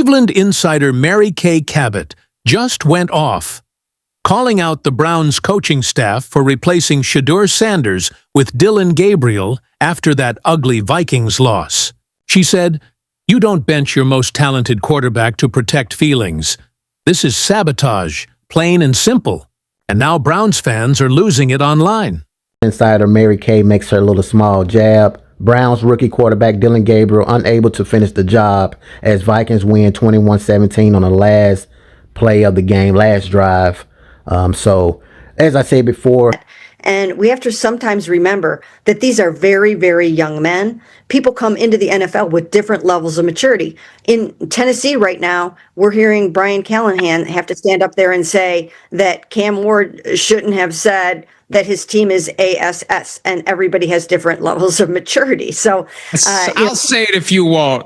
Cleveland insider Mary Kay Cabot just went off, calling out the Browns coaching staff for replacing Shedeur Sanders with Dylan Gabriel after that ugly Vikings loss. She said, "You don't bench your most talented quarterback to protect feelings. This is sabotage, plain and simple. And now Browns fans are losing it online." Insider Mary Kay makes her little small jab. Browns rookie quarterback Dylan Gabriel unable to finish the job as Vikings win 21-17 on the last play of the game, last drive. So, as I said before, and we have to sometimes remember that these are very, very young men. People come into the NFL with different levels of maturity. In Tennessee right now, we're hearing Brian Callahan have to stand up there and say that Cam Ward shouldn't have said that his team is ASS, and everybody has different levels of maturity. So I'll say it if you won't.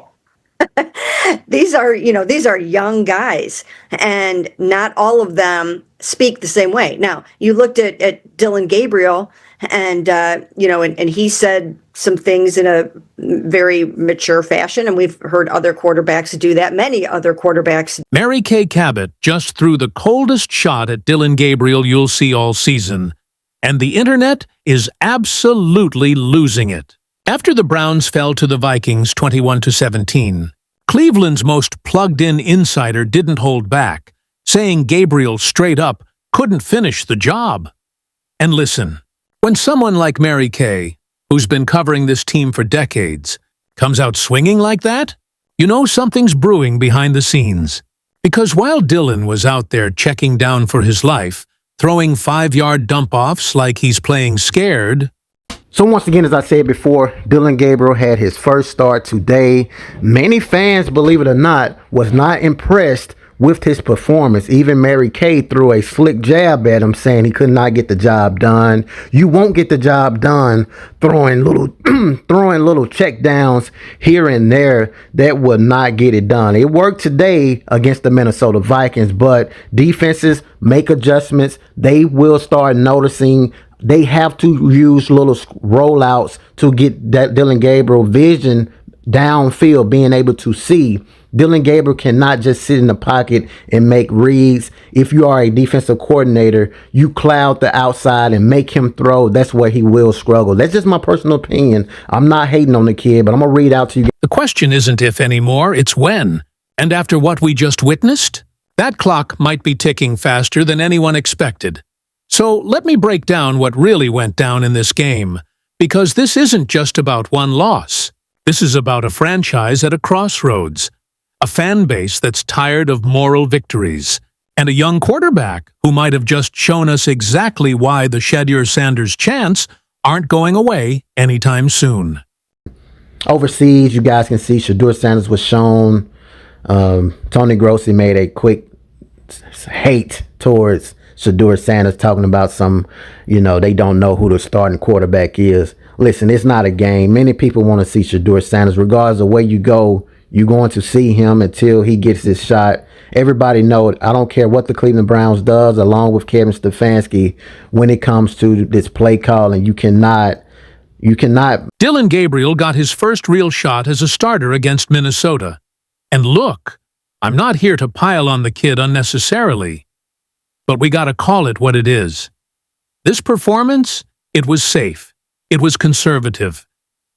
these are young guys, and not all of them speak the same way. Now, you looked at Dylan Gabriel, and and he said some things in a very mature fashion, and we've heard other quarterbacks do that. Many other quarterbacks. Mary Kay Cabot just threw the coldest shot at Dylan Gabriel you'll see all season, and the internet is absolutely losing it. After the Browns fell to the Vikings 21-17, Cleveland's most plugged-in insider didn't hold back, saying Gabriel straight up couldn't finish the job. And listen, when someone like Mary Kay, who's been covering this team for decades, comes out swinging like that, you know something's brewing behind the scenes. Because while Dylan was out there checking down for his life, throwing 5-yard dump-offs like he's playing scared. So once again, as I said before, Dylan Gabriel had his first start today. Many fans, believe it or not, was not impressed with his performance. Even Mary Kay threw a slick jab at him, saying he could not get the job done. You won't get the job done throwing little check downs here and there. That would not get it done. It worked today against the Minnesota Vikings, but defenses make adjustments. They will start noticing. They have to use little rollouts to get that Dylan Gabriel vision downfield, being able to see. Dylan Gabriel cannot just sit in the pocket and make reads. If you are a defensive coordinator, you cloud the outside and make him throw. That's where he will struggle. That's just my personal opinion. I'm not hating on the kid, but I'm going to read out to you. The question isn't if anymore, it's when. And after what we just witnessed, that clock might be ticking faster than anyone expected. So let me break down what really went down in this game, because this isn't just about one loss. This is about a franchise at a crossroads, a fan base that's tired of moral victories, and a young quarterback who might have just shown us exactly why the Shedeur Sanders chants aren't going away anytime soon. Overseas, you guys can see Shedeur Sanders was shown. Tony Grossi made a quick hate towards Shedeur Sanders, talking about they don't know who the starting quarterback is. Listen, it's not a game. Many people want to see Shedeur Sanders. Regardless of where you go, you're going to see him until he gets his shot. Everybody know it. I don't care what the Cleveland Browns does, along with Kevin Stefanski, when it comes to this play calling. You cannot. Dylan Gabriel got his first real shot as a starter against Minnesota. And look, I'm not here to pile on the kid unnecessarily, but we gotta call it what it is. This performance, it was safe. It was conservative.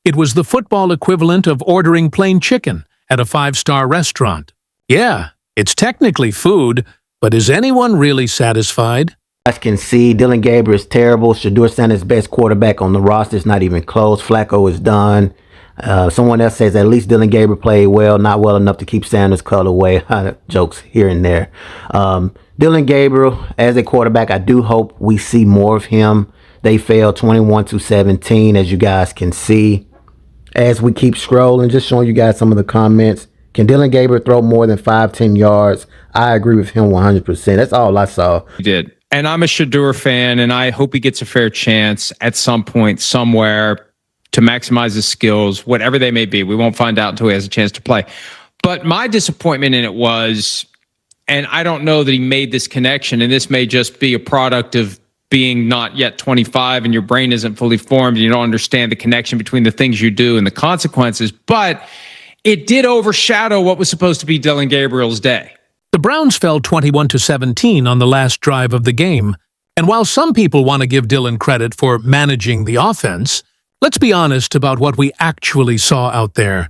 It was the football equivalent of ordering plain chicken at a 5-star restaurant. Yeah, it's technically food, but is anyone really satisfied? You guys can see Dylan Gabriel is terrible. Shedeur Sanders' best quarterback on the roster is not even close. Flacco is done. Someone else says at least Dylan Gabriel played well, not well enough to keep Sanders' color away. Jokes here and there. Dylan Gabriel, as a quarterback, I do hope we see more of him. They fell 21-17, as you guys can see. As we keep scrolling, just showing you guys some of the comments. Can Dylan Gabriel throw more than 5-10 yards? I agree with him 100%. That's all I saw. He did. And I'm a Shedeur fan, and I hope he gets a fair chance at some point, somewhere, to maximize his skills, whatever they may be. We won't find out until he has a chance to play. But my disappointment in it was, and I don't know that he made this connection, and this may just be a product of being not yet 25 and your brain isn't fully formed and you don't understand the connection between the things you do and the consequences, but it did overshadow what was supposed to be Dylan Gabriel's day. The Browns fell 21-17 on the last drive of the game, and while some people want to give Dylan credit for managing the offense, let's be honest about what we actually saw out there.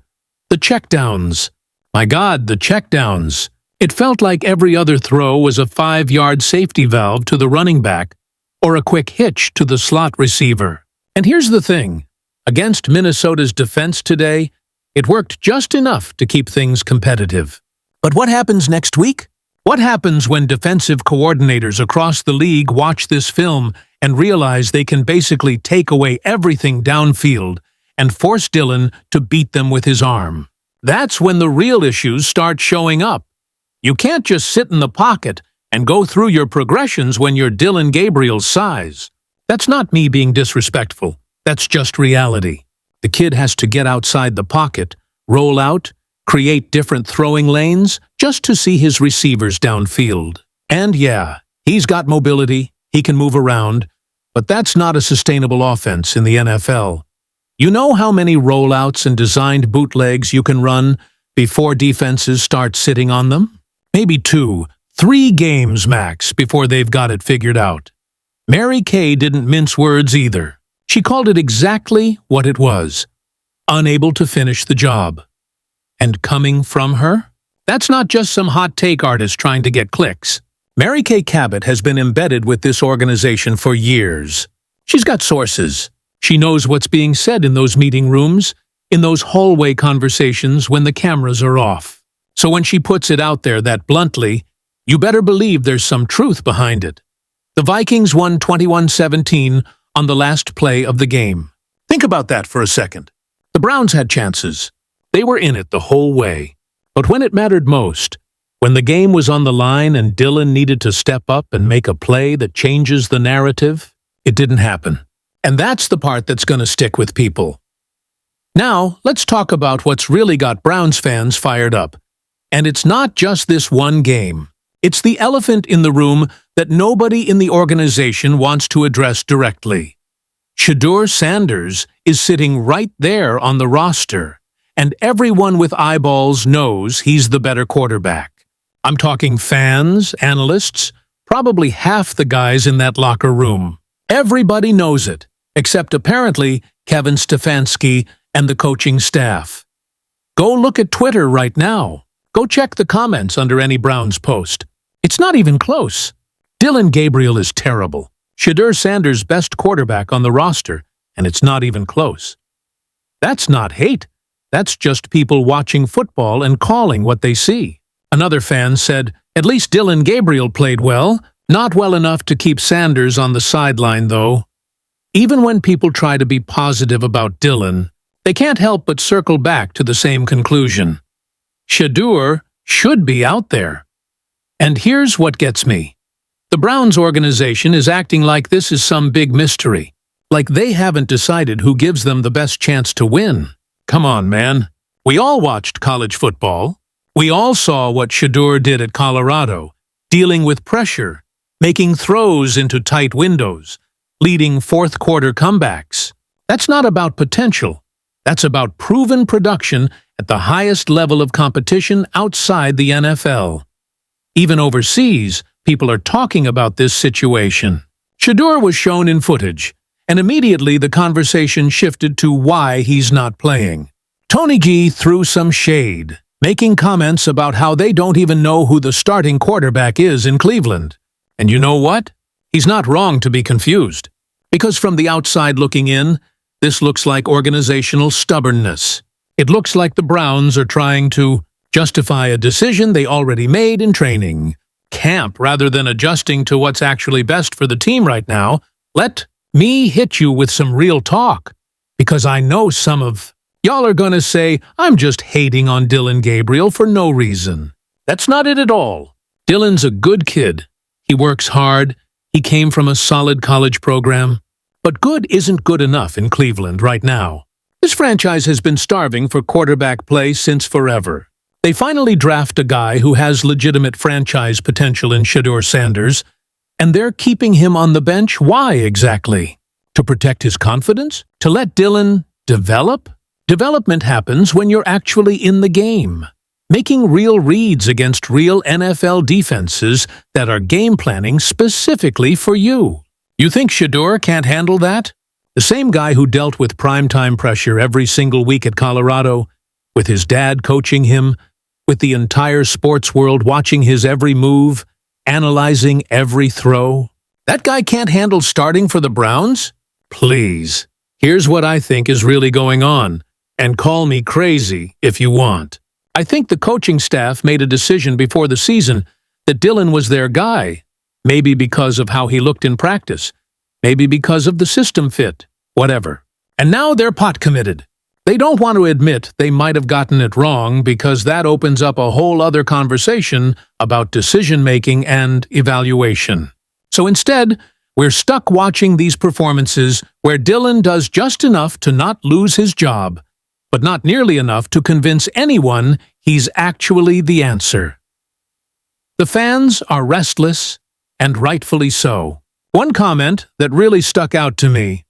The checkdowns. My God, the checkdowns. It felt like every other throw was a 5-yard safety valve to the running back or a quick hitch to the slot receiver. And here's the thing. Against Minnesota's defense today, it worked just enough to keep things competitive. But what happens next week? What happens when defensive coordinators across the league watch this film and realize they can basically take away everything downfield and force Dylan to beat them with his arm? That's when the real issues start showing up. You can't just sit in the pocket and go through your progressions when you're Dylan Gabriel's size. That's not me being disrespectful. That's just reality. The kid has to get outside the pocket, roll out, create different throwing lanes just to see his receivers downfield. And yeah, he's got mobility, he can move around, but that's not a sustainable offense in the NFL. You know how many rollouts and designed bootlegs you can run before defenses start sitting on them? Maybe 2, 3 games max before they've got it figured out. Mary Kay didn't mince words either. She called it exactly what it was. Unable to finish the job. And coming from her? That's not just some hot take artist trying to get clicks. Mary Kay Cabot has been embedded with this organization for years. She's got sources. She knows what's being said in those meeting rooms, in those hallway conversations when the cameras are off. So when she puts it out there that bluntly, you better believe there's some truth behind it. The Vikings won 21-17 on the last play of the game. Think about that for a second. The Browns had chances. They were in it the whole way. But when it mattered most, when the game was on the line and Dylan needed to step up and make a play that changes the narrative, it didn't happen. And that's the part that's going to stick with people. Now, let's talk about what's really got Browns fans fired up. And it's not just this one game. It's the elephant in the room that nobody in the organization wants to address directly. Shedeur Sanders is sitting right there on the roster, and everyone with eyeballs knows he's the better quarterback. I'm talking fans, analysts, probably half the guys in that locker room. Everybody knows it, except apparently Kevin Stefanski and the coaching staff. Go look at Twitter right now. Go check the comments under any Browns post. It's not even close. Dylan Gabriel is terrible. Shedeur Sanders' best quarterback on the roster, and it's not even close. That's not hate. That's just people watching football and calling what they see. Another fan said, "At least Dylan Gabriel played well. Not well enough to keep Sanders on the sideline, though." Even when people try to be positive about Dylan, they can't help but circle back to the same conclusion. Shedeur should be out there. And here's what gets me. The Browns organization is acting like this is some big mystery, like they haven't decided who gives them the best chance to win. Come on, man. We all watched college football. We all saw what Shedeur did at Colorado, dealing with pressure, making throws into tight windows, leading fourth-quarter comebacks. That's not about potential. That's about proven production at the highest level of competition outside the NFL. Even overseas, people are talking about this situation. Shedeur was shown in footage, and immediately the conversation shifted to why he's not playing. Tony G threw some shade, making comments about how they don't even know who the starting quarterback is in Cleveland. And you know what? He's not wrong to be confused. Because from the outside looking in, this looks like organizational stubbornness. It looks like the Browns are trying to justify a decision they already made in training camp rather than adjusting to what's actually best for the team right now. Let me hit you with some real talk, because I know some of y'all are going to say I'm just hating on Dylan Gabriel for no reason. That's not it at all. Dylan's a good kid. He works hard. He came from a solid college program. But good isn't good enough in Cleveland right now. This franchise has been starving for quarterback play since forever. They finally draft a guy who has legitimate franchise potential in Shedeur Sanders, and they're keeping him on the bench. Why exactly? To protect his confidence? To let Dylan develop? Development happens when you're actually in the game, making real reads against real NFL defenses that are game planning specifically for you. You think Shedeur can't handle that? The same guy who dealt with primetime pressure every single week at Colorado, with his dad coaching him, with the entire sports world watching his every move, analyzing every throw. That guy can't handle starting for the Browns? Please. Here's what I think is really going on, and call me crazy if you want. I think the coaching staff made a decision before the season that Dylan was their guy, maybe because of how he looked in practice, maybe because of the system fit, whatever. And now they're pot committed. They don't want to admit they might have gotten it wrong because that opens up a whole other conversation about decision-making and evaluation. So instead, we're stuck watching these performances where Dylan does just enough to not lose his job, but not nearly enough to convince anyone he's actually the answer. The fans are restless, and rightfully so. One comment that really stuck out to me: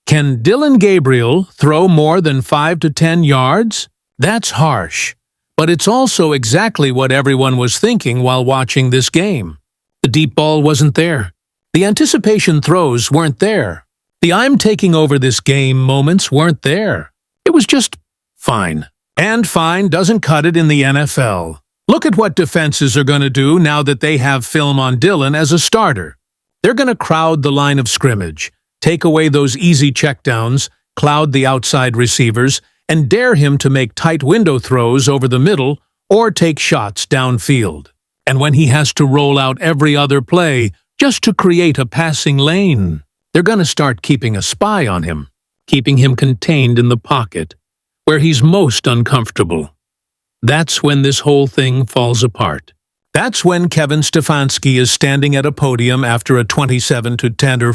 can Dylan Gabriel throw more than 5 to 10 yards? That's harsh, but it's also exactly what everyone was thinking while watching this game. The deep ball wasn't there. The anticipation throws weren't there. The I'm taking over this game moments weren't there. It was just fine. And fine doesn't cut it in the NFL. Look at what defenses are going to do now that they have film on Dylan as a starter. They're going to crowd the line of scrimmage, take away those easy checkdowns, cloud the outside receivers, and dare him to make tight window throws over the middle or take shots downfield. And when he has to roll out every other play just to create a passing lane, they're going to start keeping a spy on him, keeping him contained in the pocket, where he's most uncomfortable. That's when this whole thing falls apart. That's when Kevin Stefanski is standing at a podium after a 27-10 or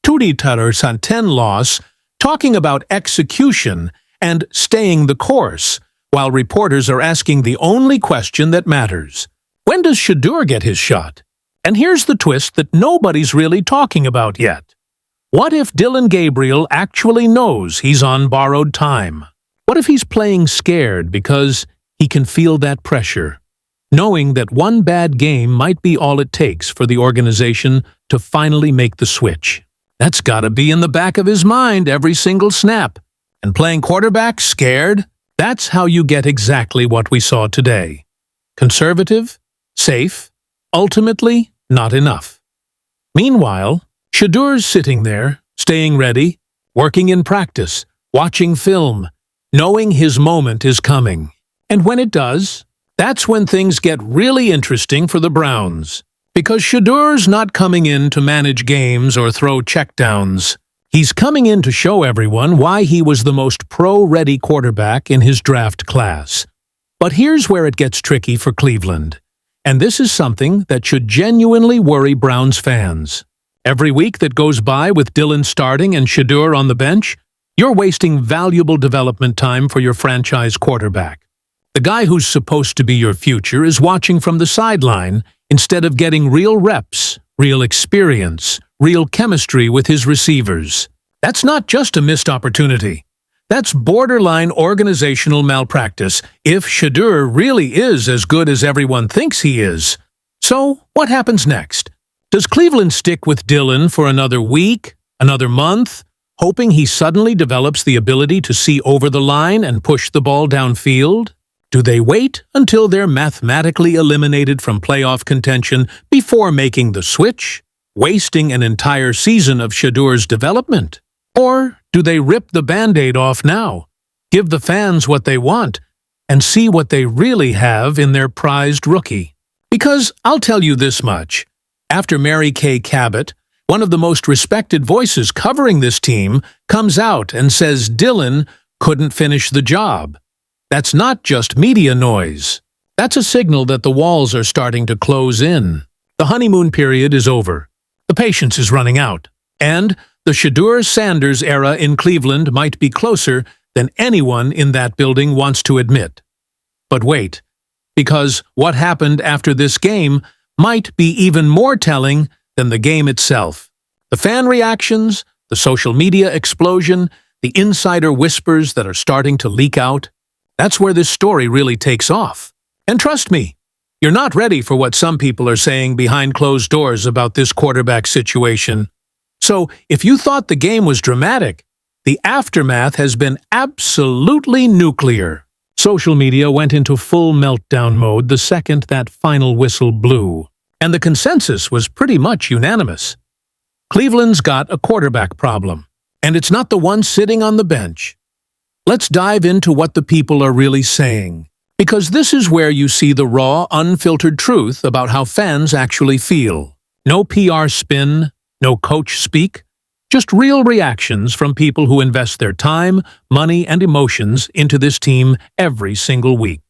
30-10 loss, talking about execution and staying the course, while reporters are asking the only question that matters: when does Shedeur get his shot? And here's the twist that nobody's really talking about yet. What if Dylan Gabriel actually knows he's on borrowed time? What if he's playing scared because he can feel that pressure, knowing that one bad game might be all it takes for the organization to finally make the switch? That's gotta be in the back of his mind every single snap. And playing quarterback scared? That's how you get exactly what we saw today. Conservative, safe, ultimately not enough. Meanwhile, Shedeur's sitting there, staying ready, working in practice, watching film, knowing his moment is coming. And when it does, that's when things get really interesting for the Browns. Because Shedeur's not coming in to manage games or throw checkdowns. He's coming in to show everyone why he was the most pro-ready quarterback in his draft class. But here's where it gets tricky for Cleveland. And this is something that should genuinely worry Browns fans. Every week that goes by with Dylan starting and Shedeur on the bench, you're wasting valuable development time for your franchise quarterback. The guy who's supposed to be your future is watching from the sideline instead of getting real reps, real experience, real chemistry with his receivers. That's not just a missed opportunity. That's borderline organizational malpractice if Shedeur really is as good as everyone thinks he is. So, what happens next? Does Cleveland stick with Dylan for another week, another month, hoping he suddenly develops the ability to see over the line and push the ball downfield? Do they wait until they're mathematically eliminated from playoff contention before making the switch, wasting an entire season of Shedeur's development? Or do they rip the Band-Aid off now, give the fans what they want, and see what they really have in their prized rookie? Because I'll tell you this much: after Kay Cabot, one of the most respected voices covering this team, comes out and says Dylan couldn't finish the job, that's not just media noise. That's a signal that the walls are starting to close in. The honeymoon period is over. The patience is running out. And the Shedeur-Sanders era in Cleveland might be closer than anyone in that building wants to admit. But wait, because what happened after this game might be even more telling than the game itself. The fan reactions, the social media explosion, the insider whispers that are starting to leak out, that's where this story really takes off. And trust me, you're not ready for what some people are saying behind closed doors about this quarterback situation. So, if you thought the game was dramatic, the aftermath has been absolutely nuclear. Social media went into full meltdown mode the second that final whistle blew, and the consensus was pretty much unanimous. Cleveland's got a quarterback problem, and it's not the one sitting on the bench. Let's dive into what the people are really saying, because this is where you see the raw, unfiltered truth about how fans actually feel. No PR spin, no coach speak, just real reactions from people who invest their time, money, and emotions into this team every single week.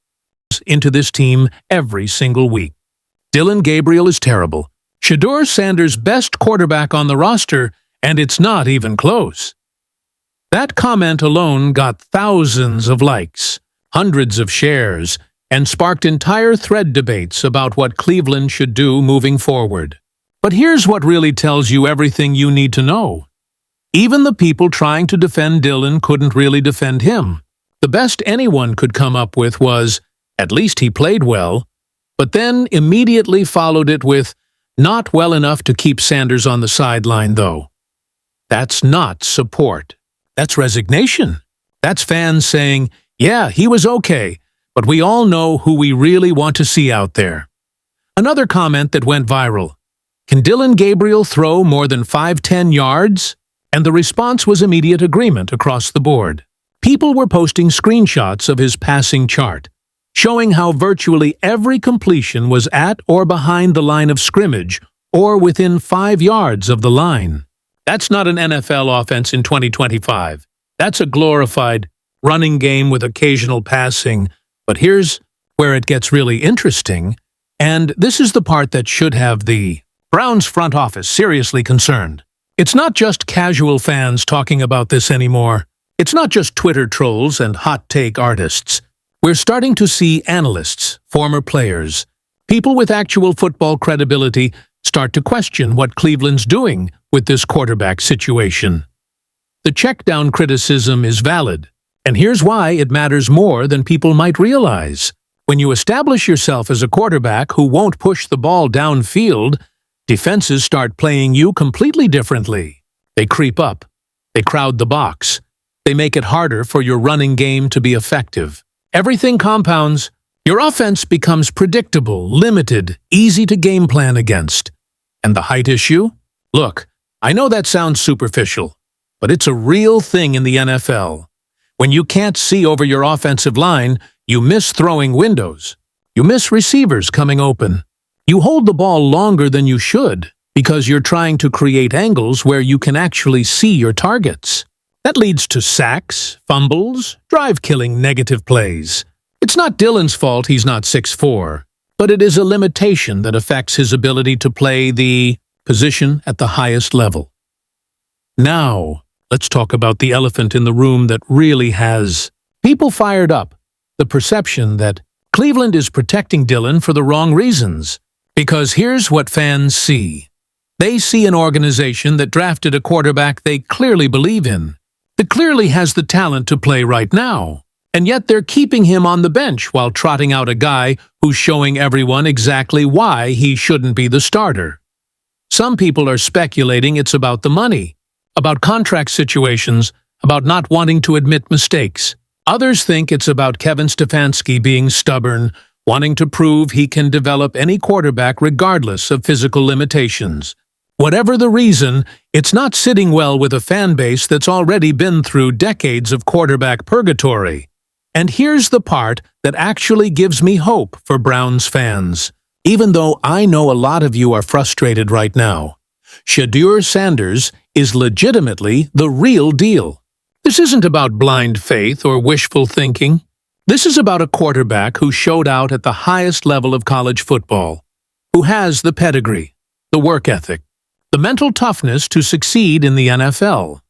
Dylan Gabriel is terrible. Shedeur Sanders' best quarterback on the roster, and it's not even close. That comment alone got thousands of likes, hundreds of shares, and sparked entire thread debates about what Cleveland should do moving forward. But here's what really tells you everything you need to know. Even the people trying to defend Dylan couldn't really defend him. The best anyone could come up with was, at least he played well, but then immediately followed it with, not well enough to keep Sanders on the sideline, though. That's not support. That's resignation. That's fans saying, yeah, he was okay, but we all know who we really want to see out there. Another comment that went viral. Can Dylan Gabriel throw more than 5-10 yards? And the response was immediate agreement across the board. People were posting screenshots of his passing chart, showing how virtually every completion was at or behind the line of scrimmage or within 5 yards of the line. That's not an NFL offense in 2025. That's a glorified running game with occasional passing. But here's where it gets really interesting, and this is the part that should have the Browns front office seriously concerned. It's not just casual fans talking about this anymore. It's not just Twitter trolls and hot take artists. We're starting to see analysts, former players, people with actual football credibility start to question what Cleveland's doing with this quarterback situation. The check-down criticism is valid, and here's why it matters more than people might realize. When you establish yourself as a quarterback who won't push the ball downfield, defenses start playing you completely differently. They creep up. They crowd the box. They make it harder for your running game to be effective. Everything compounds. Your offense becomes predictable, limited, easy to game plan against. And the height issue? Look, I know that sounds superficial, but it's a real thing in the NFL. When you can't see over your offensive line, you miss throwing windows. You miss receivers coming open. You hold the ball longer than you should because you're trying to create angles where you can actually see your targets. That leads to sacks, fumbles, drive-killing negative plays. It's not Dylan's fault he's not 6'4", but it is a limitation that affects his ability to play the position at the highest level. Now, let's talk about the elephant in the room that really has people fired up. The perception that Cleveland is protecting Dylan for the wrong reasons. Because here's what fans see. They see an organization that drafted a quarterback they clearly believe in, that clearly has the talent to play right now, and yet they're keeping him on the bench while trotting out a guy who's showing everyone exactly why he shouldn't be the starter. Some people are speculating it's about the money, about contract situations, about not wanting to admit mistakes. Others think it's about Kevin Stefanski being stubborn, wanting to prove he can develop any quarterback regardless of physical limitations. Whatever the reason, it's not sitting well with a fan base that's already been through decades of quarterback purgatory. And here's the part that actually gives me hope for Browns fans. Even though I know a lot of you are frustrated right now, Shedeur Sanders is legitimately the real deal. This isn't about blind faith or wishful thinking. This is about a quarterback who showed out at the highest level of college football, who has the pedigree, the work ethic, the mental toughness to succeed in the NFL.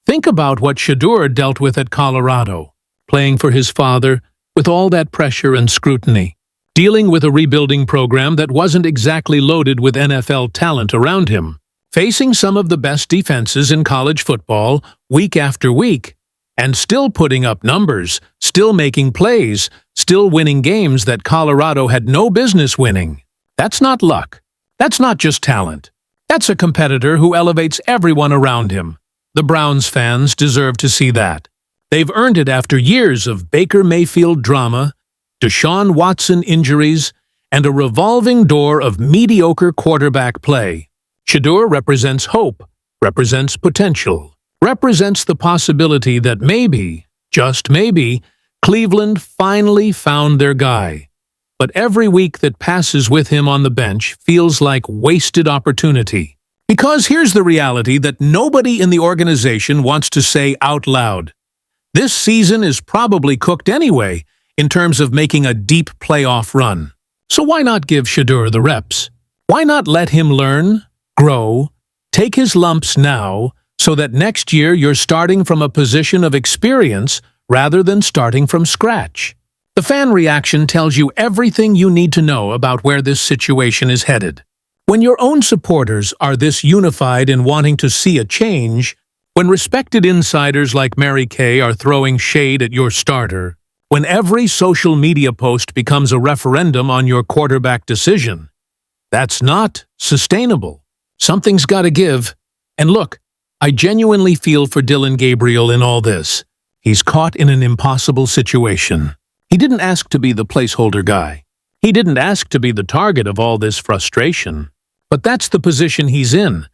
Think about what Shedeur dealt with at Colorado, playing for his father with all that pressure and scrutiny, dealing with a rebuilding program that wasn't exactly loaded with NFL talent around him, facing some of the best defenses in college football week after week, and still putting up numbers, still making plays, still winning games that Colorado had no business winning. That's not luck. That's not just talent. That's a competitor who elevates everyone around him. The Browns fans deserve to see that. They've earned it after years of Baker Mayfield drama, Deshaun Watson injuries, and a revolving door of mediocre quarterback play. Shedeur represents hope, represents potential, represents the possibility that maybe, just maybe, Cleveland finally found their guy. But every week that passes with him on the bench feels like wasted opportunity. Because here's the reality that nobody in the organization wants to say out loud. This season is probably cooked anyway in terms of making a deep playoff run. So why not give Shedeur the reps? Why not let him learn, grow, take his lumps now so that next year you're starting from a position of experience rather than starting from scratch? The fan reaction tells you everything you need to know about where this situation is headed. When your own supporters are this unified in wanting to see a change, when respected insiders like Mary Kay are throwing shade at your starter, when every social media post becomes a referendum on your quarterback decision, that's not sustainable. Something's got to give. And look, I genuinely feel for Dylan Gabriel in all this. He's caught in an impossible situation. He didn't ask to be the placeholder guy. He didn't ask to be the target of all this frustration. But that's the position he's in,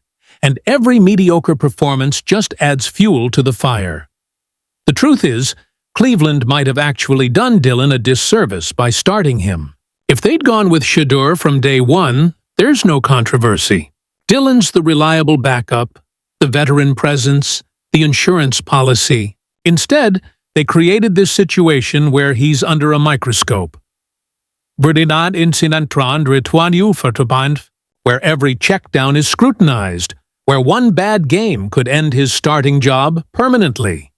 and every mediocre performance just adds fuel to the fire. The truth is, Cleveland might have actually done Dylan a disservice by starting him. If they'd gone with Shedeur from day one, there's no controversy. Dylan's the reliable backup, the veteran presence, the insurance policy. Instead, they created this situation where he's under a microscope. Verdinat incinantran rituanu verteband, where every checkdown is scrutinized, where one bad game could end his starting job permanently.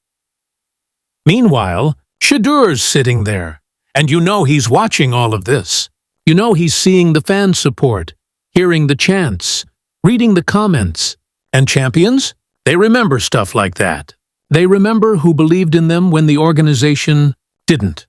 Meanwhile, Shedeur's sitting there, and you know he's watching all of this. You know he's seeing the fan support, hearing the chants, reading the comments. And champions? They remember stuff like that. They remember who believed in them when the organization didn't.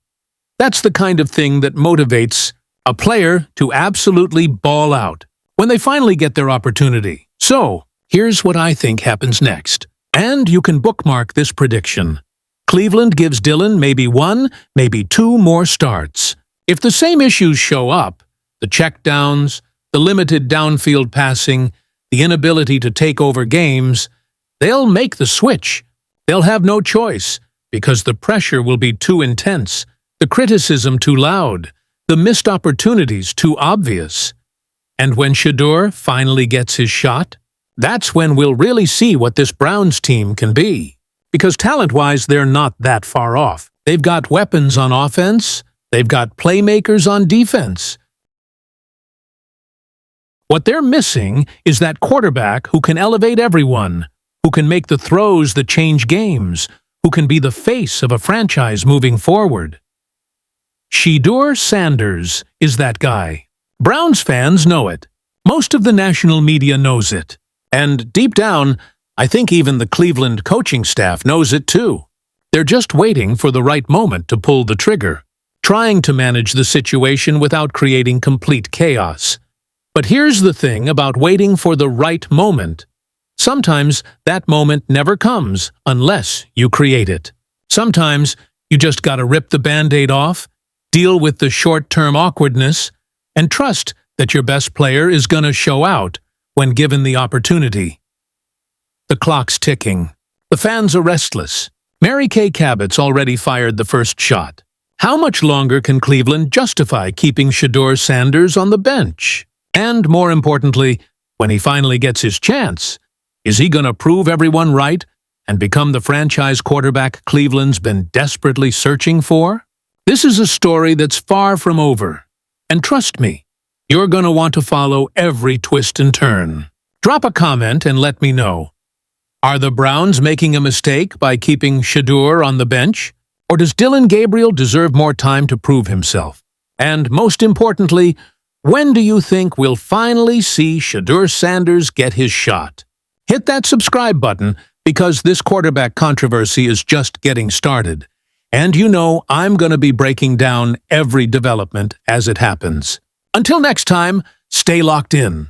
That's the kind of thing that motivates a player to absolutely ball out when they finally get their opportunity. So, here's what I think happens next. And you can bookmark this prediction. Cleveland gives Dylan maybe one, maybe two more starts. If the same issues show up, the checkdowns, the limited downfield passing, the inability to take over games, they'll make the switch. They'll have no choice, because the pressure will be too intense, the criticism too loud, the missed opportunities too obvious. And when Shedeur finally gets his shot, that's when we'll really see what this Browns team can be. Because talent-wise, they're not that far off. They've got weapons on offense. They've got playmakers on defense. What they're missing is that quarterback who can elevate everyone, who can make the throws that change games, who can be the face of a franchise moving forward. Shedeur Sanders is that guy. Browns fans know it. Most of the national media knows it. And deep down, I think even the Cleveland coaching staff knows it too. They're just waiting for the right moment to pull the trigger, trying to manage the situation without creating complete chaos. But here's the thing about waiting for the right moment. Sometimes that moment never comes unless you create it. Sometimes you just gotta rip the Band-Aid off, deal with the short-term awkwardness, and trust that your best player is gonna show out when given the opportunity. The clock's ticking. The fans are restless. Mary Kay Cabot's already fired the first shot. How much longer can Cleveland justify keeping Shedeur Sanders on the bench? And more importantly, when he finally gets his chance, is he going to prove everyone right and become the franchise quarterback Cleveland's been desperately searching for? This is a story that's far from over. And trust me, you're going to want to follow every twist and turn. Drop a comment and let me know. Are the Browns making a mistake by keeping Shedeur on the bench? Or does Dylan Gabriel deserve more time to prove himself? And most importantly, when do you think we'll finally see Shedeur Sanders get his shot? Hit that subscribe button because this quarterback controversy is just getting started. And you know I'm going to be breaking down every development as it happens. Until next time, stay locked in.